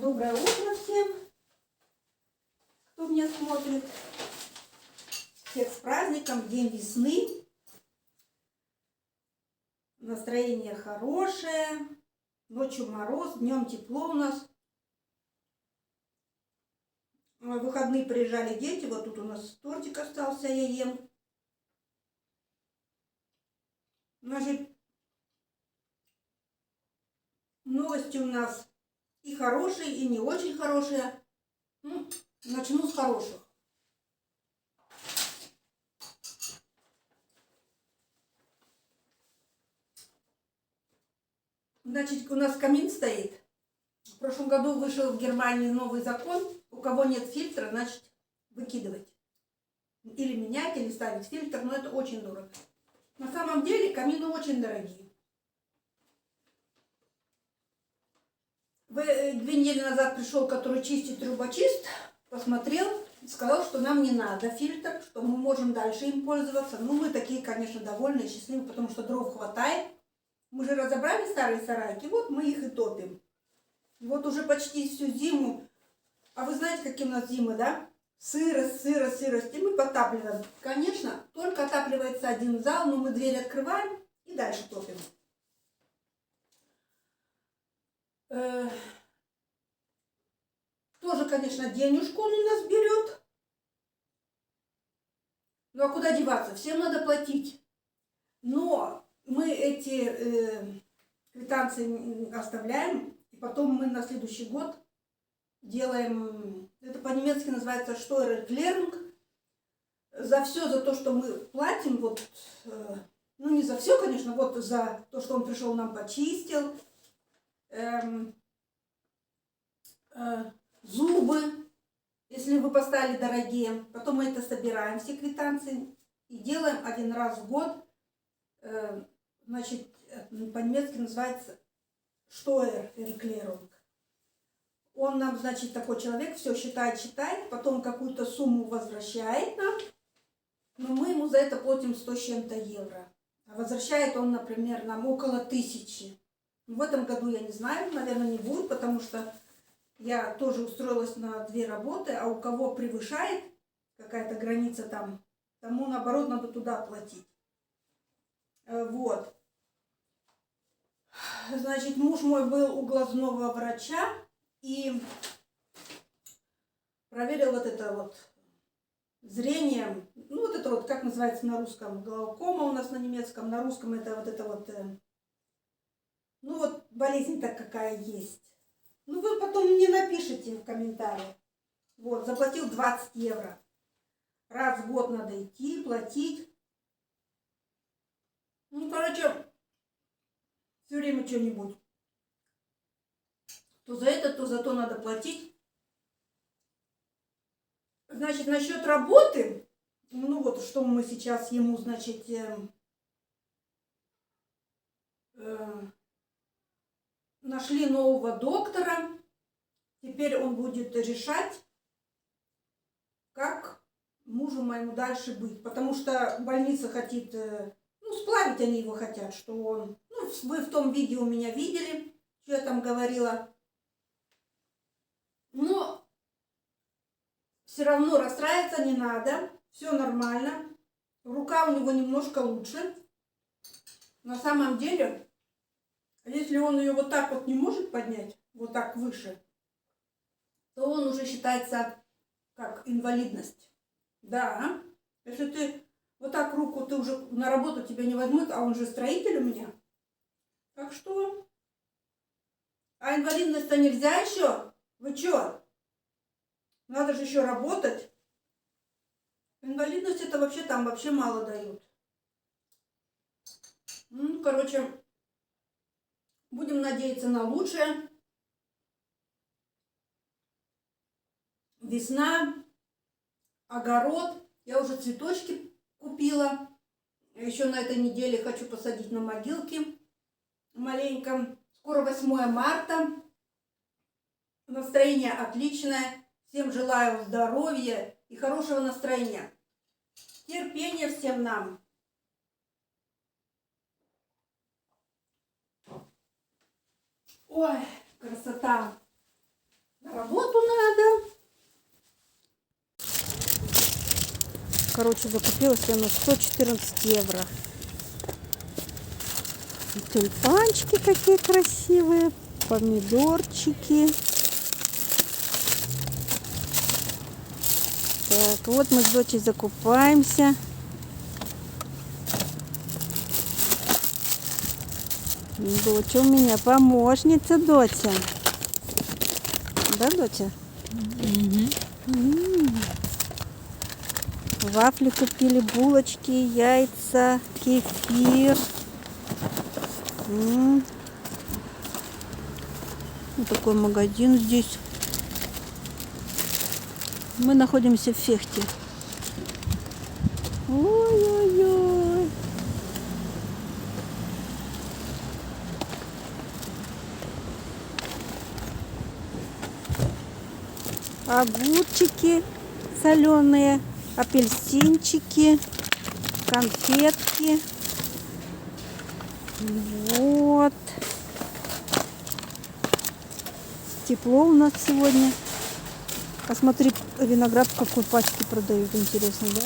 Доброе утро всем, кто меня смотрит. Всех с праздником, день весны. Настроение хорошее. Ночью мороз, днем тепло у нас. В выходные приезжали дети. Вот тут у нас тортик остался, я ем. Значит, новости у нас и хорошие, и не очень хорошие. Начну с хороших. Значит, у нас камин стоит. В прошлом году вышел в Германии новый закон. У кого нет фильтра, значит, выкидывать. Или менять, или ставить фильтр, но это очень дорого. На самом деле камины очень дорогие. 2 недели назад пришел, который чистит трубочист, посмотрел, сказал, что нам не надо фильтр, что мы можем дальше им пользоваться. Ну, мы такие, конечно, довольные, счастливые, потому что дров хватает. Мы же разобрали старые сарайки, вот мы их и топим. И вот уже почти всю зиму. А вы знаете, какие у нас зимы, да? Сырость. И мы подтапливаем. Конечно, только отапливается один зал, но мы дверь открываем и дальше топим. Тоже, конечно, денежку он у нас берет. Ну а куда деваться? Всем надо платить. Но мы эти квитанции оставляем, и потом мы на следующий год делаем, это по-немецки называется Steuererklärung, за все, за то, что мы платим, вот, ну не за все, конечно, вот за то, что он пришел, нам почистил, зубы, если вы поставили дорогие, потом мы это собираем, все квитанции, и делаем один раз в год, значит, по-немецки называется Steuererklärung. Он нам, значит, такой человек, все считает, потом какую-то сумму возвращает нам, но мы ему за это платим 100 с чем-то евро. А возвращает он, например, нам около 1000. В этом году я не знаю, наверное, не будет, потому что я тоже устроилась на 2 работы, а у кого превышает какая-то граница там, тому, наоборот, надо туда платить. Вот. Значит, муж мой был у глазного врача и проверил вот это вот зрение. Ну, вот это вот, как называется на русском, глаукома у нас на немецком, на русском это вот, ну вот болезнь-то какая есть. Ну, вы потом мне напишите в комментариях. Вот, заплатил 20 евро. Раз в год надо идти, платить. Ну, короче, все время что-нибудь. То за это, то за то надо платить. Значит, насчет работы, ну вот, что мы сейчас ему, значит, нашли нового доктора. Теперь он будет решать, как мужу моему дальше быть. Потому что больница хотит, ну, сплавить они его хотят, что он... Ну, вы в том видео меня видели, что я там говорила. Но все равно расстраиваться не надо, все нормально. Рука у него немножко лучше. На самом деле, если он ее вот так вот не может поднять, вот так выше, то он уже считается как инвалидность. Да, если ты вот так руку, ты уже на работу тебя не возьмут, а он же строитель у меня. Так что, а инвалидность-то нельзя еще? Вы чё? Надо же еще работать. Инвалидность это вообще там вообще мало дают. Ну, короче, будем надеяться на лучшее. Весна, огород. Я уже цветочки купила. Еще на этой неделе хочу посадить на могилке маленько. Скоро 8 марта. Настроение отличное. Всем желаю здоровья и хорошего настроения. Терпения всем нам. Ой, красота. Работу надо. Короче, закупилась я на 114 евро. Тюльпанчики какие красивые, помидорчики. Так, вот мы с дочей закупаемся. Доча у меня помощница, Дотя. Да, Дотя? Вафли купили, булочки, яйца, кефир. Вот такой магазин здесь. Мы находимся в Фехте. Ой-ой-ой. Огурчики соленые, апельсинчики, конфетки. Вот. Тепло у нас сегодня. Посмотри, виноград в какой пачке продают, интересно, да?